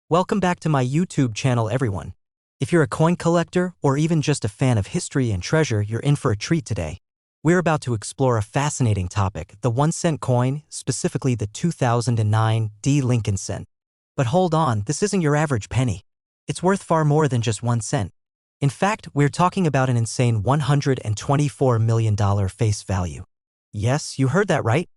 Welcome back to my YouTube channel, everyone. If you're a coin collector or even just a fan of history and treasure, you're in for a treat today. We're about to explore a fascinating topic, the 1-cent coin, specifically the 2009 D. Lincoln cent. But hold on, this isn't your average penny. It's worth far more than just 1 cent. In fact, we're talking about an insane $124 million face value. Yes, you heard that right.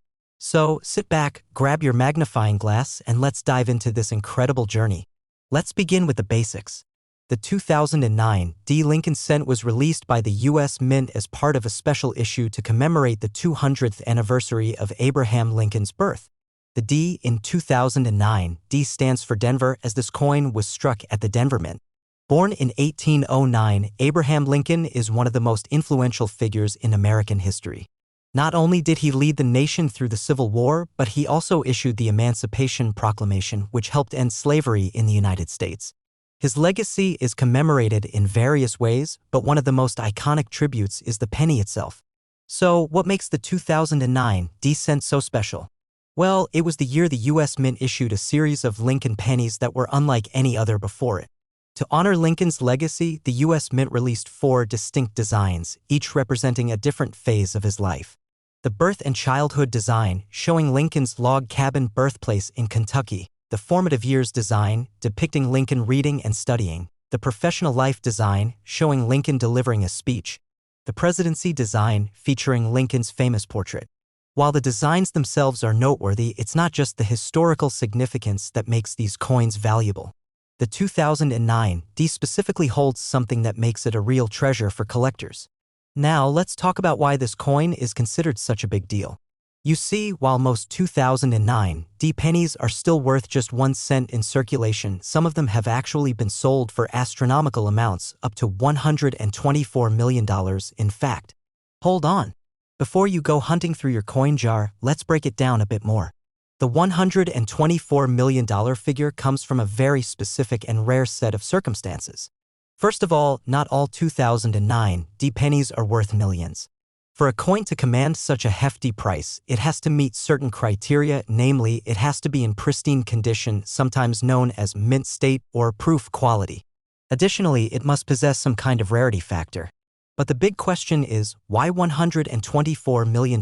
So, sit back, grab your magnifying glass, and let's dive into this incredible journey. Let's begin with the basics. The 2009 D. Lincoln cent was released by the U.S. Mint as part of a special issue to commemorate the 200th anniversary of Abraham Lincoln's birth. The D in 2009, D stands for Denver, as this coin was struck at the Denver Mint. Born in 1809, Abraham Lincoln is one of the most influential figures in American history. Not only did he lead the nation through the Civil War, but he also issued the Emancipation Proclamation, which helped end slavery in the United States. His legacy is commemorated in various ways, but one of the most iconic tributes is the penny itself. So, what makes the 2009 D cent so special? Well, it was the year the U.S. Mint issued a series of Lincoln pennies that were unlike any other before it. To honor Lincoln's legacy, the U.S. Mint released 4 distinct designs, each representing a different phase of his life. The birth and childhood design, showing Lincoln's log cabin birthplace in Kentucky. The formative years design, depicting Lincoln reading and studying. The professional life design, showing Lincoln delivering a speech. The presidency design, featuring Lincoln's famous portrait. While the designs themselves are noteworthy, it's not just the historical significance that makes these coins valuable. The 2009 D specifically holds something that makes it a real treasure for collectors. Now, let's talk about why this coin is considered such a big deal. You see, while most 2009 D pennies are still worth just 1 cent in circulation, some of them have actually been sold for astronomical amounts, up to $124 million in fact. Hold on. Before you go hunting through your coin jar, let's break it down a bit more. The $124 million figure comes from a very specific and rare set of circumstances. First of all, not all 2009 D pennies are worth millions. For a coin to command such a hefty price, it has to meet certain criteria, namely, it has to be in pristine condition, sometimes known as mint state or proof quality. Additionally, it must possess some kind of rarity factor. But the big question is, why $124 million?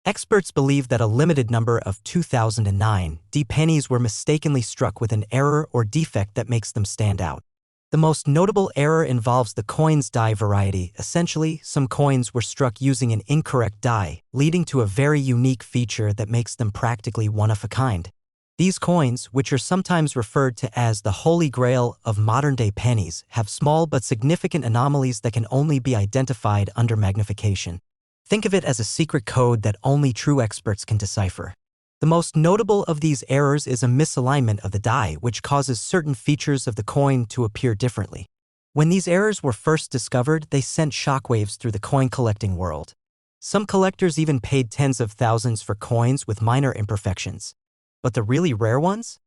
Experts believe that a limited number of 2009 D pennies were mistakenly struck with an error or defect that makes them stand out. The most notable error involves the coin's die variety. Essentially, some coins were struck using an incorrect die, leading to a very unique feature that makes them practically one of a kind. These coins, which are sometimes referred to as the holy grail of modern-day pennies, have small but significant anomalies that can only be identified under magnification. Think of it as a secret code that only true experts can decipher. The most notable of these errors is a misalignment of the die, which causes certain features of the coin to appear differently. When these errors were first discovered, they sent shockwaves through the coin collecting world. Some collectors even paid tens of thousands for coins with minor imperfections. But the really rare ones?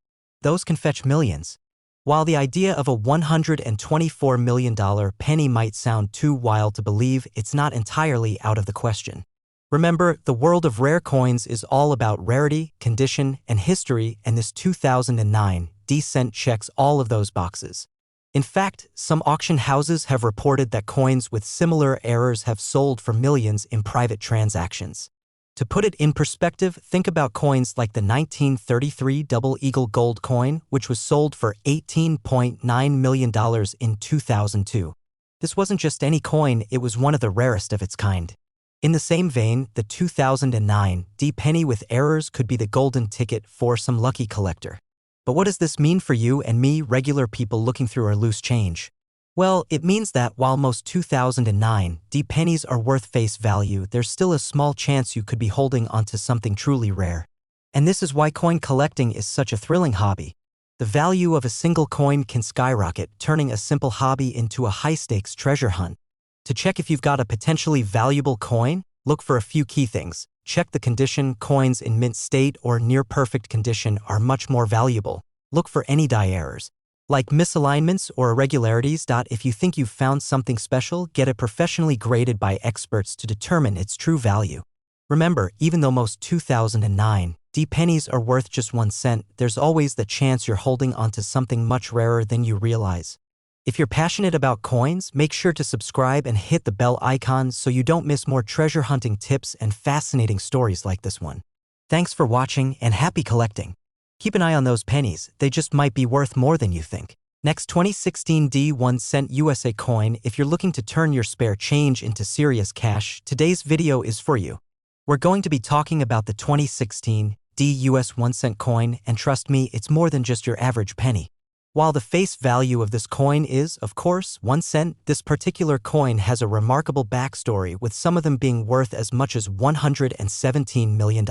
Those can fetch millions. While the idea of a $124 million penny might sound too wild to believe, it's not entirely out of the question. Remember, the world of rare coins is all about rarity, condition, and history, and this 2009 D cent checks all of those boxes. In fact, some auction houses have reported that coins with similar errors have sold for millions in private transactions. To put it in perspective, think about coins like the 1933 Double Eagle gold coin, which was sold for $18.9 million in 2002. This wasn't just any coin, it was one of the rarest of its kind. In the same vein, the 2009 D penny with errors could be the golden ticket for some lucky collector. But what does this mean for you and me, regular people looking through our loose change? Well, it means that while most 2009 D pennies are worth face value, there's still a small chance you could be holding onto something truly rare. And this is why coin collecting is such a thrilling hobby. The value of a single coin can skyrocket, turning a simple hobby into a high-stakes treasure hunt. To check if you've got a potentially valuable coin, look for a few key things. Check the condition. Coins in mint state or near-perfect condition are much more valuable. Look for any die errors, like misalignments or irregularities. If you think you've found something special, get it professionally graded by experts to determine its true value. Remember, even though most 2009 D pennies are worth just 1 cent, there's always the chance you're holding onto something much rarer than you realize. If you're passionate about coins, make sure to subscribe and hit the bell icon so you don't miss more treasure hunting tips and fascinating stories like this one. Thanks for watching and happy collecting. Keep an eye on those pennies, they just might be worth more than you think. Next, 2016 D 1 cent USA coin. If you're looking to turn your spare change into serious cash, today's video is for you. We're going to be talking about the 2016 D US 1 cent coin, and trust me, it's more than just your average penny. While the face value of this coin is, of course, 1 cent, this particular coin has a remarkable backstory, with some of them being worth as much as $117 million.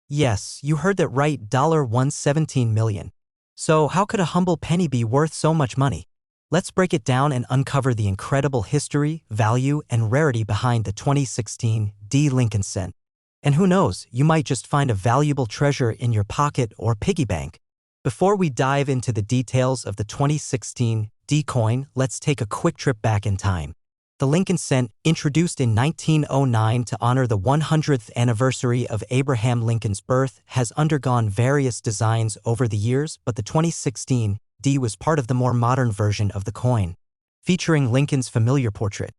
Yes, you heard that right, $117 million. So how could a humble penny be worth so much money? Let's break it down and uncover the incredible history, value, and rarity behind the 2016 D Lincoln cent. And who knows, you might just find a valuable treasure in your pocket or piggy bank. Before we dive into the details of the 2016 D coin, let's take a quick trip back in time. The Lincoln cent, introduced in 1909 to honor the 100th anniversary of Abraham Lincoln's birth, has undergone various designs over the years, but the 2016 D was part of the more modern version of the coin, featuring Lincoln's familiar portrait.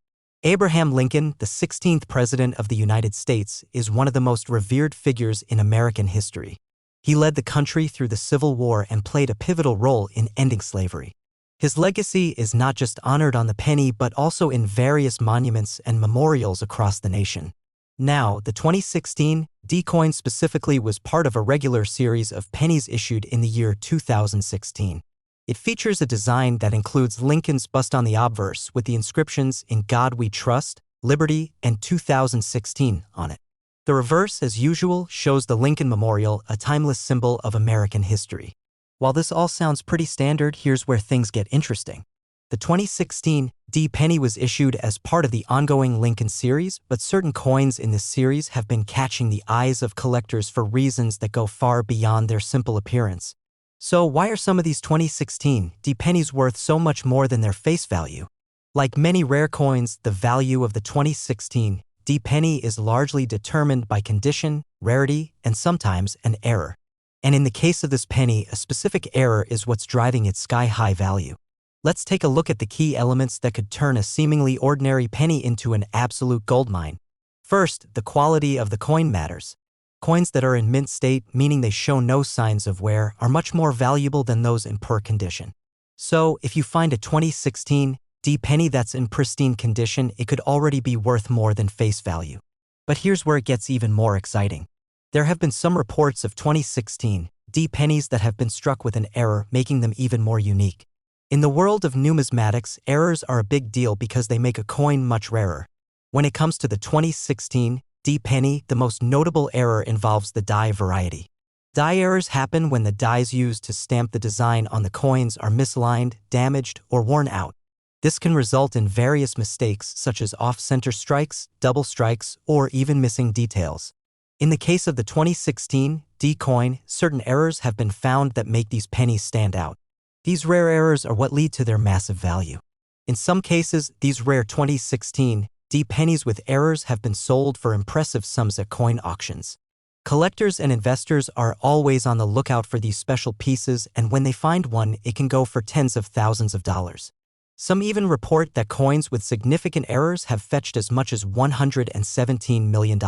Abraham Lincoln, the 16th President of the United States, is one of the most revered figures in American history. He led the country through the Civil War and played a pivotal role in ending slavery. His legacy is not just honored on the penny but also in various monuments and memorials across the nation. Now, the 2016 D coin specifically was part of a regular series of pennies issued in the year 2016. It features a design that includes Lincoln's bust on the obverse with the inscriptions "In God We Trust," "Liberty," and 2016 on it. The reverse, as usual, shows the Lincoln Memorial, a timeless symbol of American history. While this all sounds pretty standard, here's where things get interesting. The 2016 D penny was issued as part of the ongoing Lincoln series, but certain coins in this series have been catching the eyes of collectors for reasons that go far beyond their simple appearance. So why are some of these 2016 D pennies worth so much more than their face value? Like many rare coins, the value of the 2016 D penny is largely determined by condition, rarity, and sometimes an error. And in the case of this penny, a specific error is what's driving its sky-high value. Let's take a look at the key elements that could turn a seemingly ordinary penny into an absolute goldmine. First, the quality of the coin matters. Coins that are in mint state, meaning they show no signs of wear, are much more valuable than those in poor condition. So, if you find a 2016 D penny that's in pristine condition, it could already be worth more than face value. But here's where it gets even more exciting. There have been some reports of 2016 D pennies that have been struck with an error, making them even more unique. In the world of numismatics, errors are a big deal because they make a coin much rarer. When it comes to the 2016 D penny, the most notable error involves the die variety. Die errors happen when the dies used to stamp the design on the coins are misaligned, damaged, or worn out. This can result in various mistakes such as off-center strikes, double strikes, or even missing details. In the case of the 2016 D coin, certain errors have been found that make these pennies stand out. These rare errors are what lead to their massive value. In some cases, these rare 2016 D pennies with errors have been sold for impressive sums at coin auctions. Collectors and investors are always on the lookout for these special pieces, and when they find one, it can go for tens of thousands of dollars. Some even report that coins with significant errors have fetched as much as $117 million.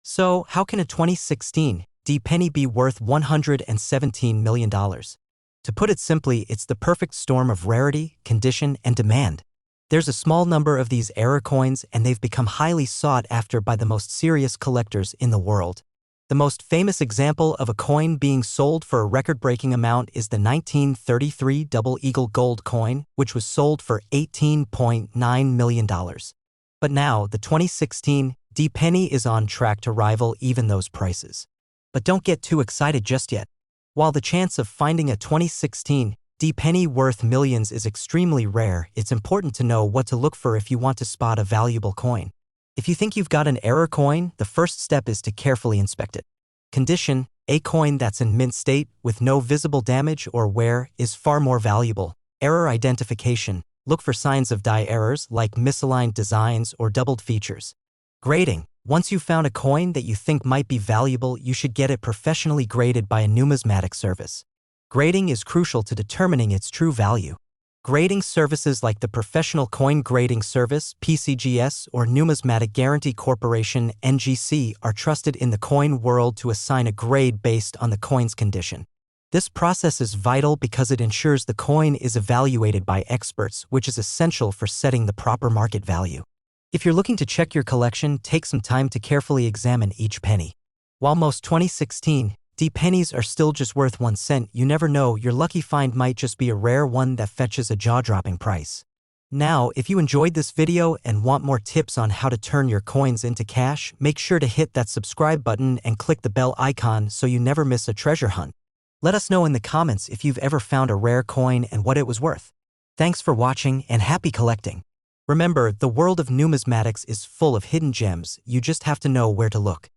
So, how can a 2016 D penny be worth $117 million? To put it simply, it's the perfect storm of rarity, condition, and demand. There's a small number of these error coins, and they've become highly sought after by the most serious collectors in the world. The most famous example of a coin being sold for a record-breaking amount is the 1933 Double Eagle gold coin, which was sold for $18.9 million. But now, the 2016 D penny is on track to rival even those prices. But don't get too excited just yet. While the chance of finding a 2016 D penny worth millions is extremely rare, it's important to know what to look for if you want to spot a valuable coin. If you think you've got an error coin, the first step is to carefully inspect it. Condition: a coin that's in mint state, with no visible damage or wear, is far more valuable. Error identification: look for signs of die errors like misaligned designs or doubled features. Grading: Once you've found a coin that you think might be valuable, you should get it professionally graded by a numismatic service. Grading is crucial to determining its true value. Grading services like the Professional Coin Grading Service, PCGS, or Numismatic Guarantee Corporation, NGC, are trusted in the coin world to assign a grade based on the coin's condition. This process is vital because it ensures the coin is evaluated by experts, which is essential for setting the proper market value. If you're looking to check your collection, take some time to carefully examine each penny. While most 2016 pennies are still just worth 1 cent, you never know, your lucky find might just be a rare one that fetches a jaw-dropping price. Now, if you enjoyed this video and want more tips on how to turn your coins into cash, make sure to hit that subscribe button and click the bell icon so you never miss a treasure hunt. Let us know in the comments if you've ever found a rare coin and what it was worth. Thanks for watching and happy collecting. Remember, the world of numismatics is full of hidden gems, you just have to know where to look.